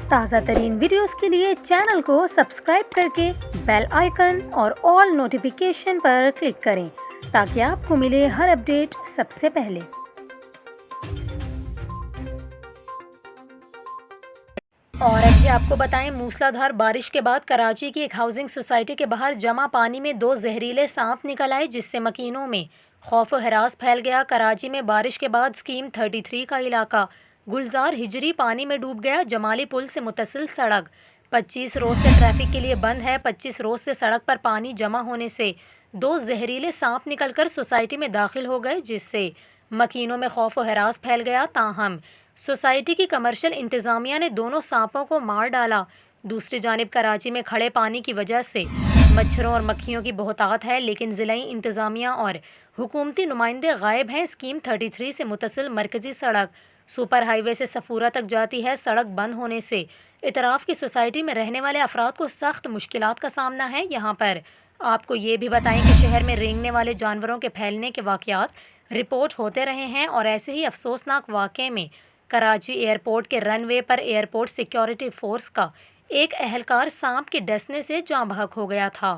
تازہ ترین ویڈیوز کے لیے چینل کو سبسکرائب کر کے بیل آئیکن اور آل نوٹیفیکیشن پر کلک کریں تاکہ آپ کو ملے ہر اپڈیٹ سب سے پہلے۔ اور ابھی آپ کو بتائیں، موسلا دھار بارش کے بعد کراچی کی ایک ہاؤسنگ سوسائٹی کے باہر جمع پانی میں 2 زہریلے سانپ نکل آئے، جس سے مکینوں میں خوف و ہراس پھیل گیا۔ کراچی میں بارش کے بعد اسکیم 33 کا علاقہ گلزار ہجری پانی میں ڈوب گیا۔ جمالی پل سے متصل سڑک 25 روز سے ٹریفک کے لیے بند ہے۔ 25 روز سے سڑک پر پانی جمع ہونے سے 2 زہریلے سانپ نکل کر سوسائٹی میں داخل ہو گئے، جس سے مکینوں میں خوف و ہراس پھیل گیا۔ تاہم سوسائٹی کی کمرشل انتظامیہ نے دونوں سانپوں کو مار ڈالا۔ دوسری جانب کراچی میں کھڑے پانی کی وجہ سے مچھروں اور مکھیوں کی بہتات ہے، لیکن ضلعی انتظامیہ اور حکومتی نمائندے غائب ہیں۔ اسکیم 33 سے متصل مرکزی سڑک سپر ہائی وے سے صفورہ تک جاتی ہے۔ سڑک بند ہونے سے اطراف کی سوسائٹی میں رہنے والے افراد کو سخت مشکلات کا سامنا ہے۔ یہاں پر آپ کو یہ بھی بتائیں کہ شہر میں رینگنے والے جانوروں کے پھیلنے کے واقعات رپورٹ ہوتے رہے ہیں، اور ایسے ہی افسوسناک واقعے میں کراچی ایئرپورٹ کے رن وے پر ایئرپورٹ سیکیورٹی فورس کا ایک اہلکار سانپ کے ڈسنے سے جاں بحق ہو گیا تھا۔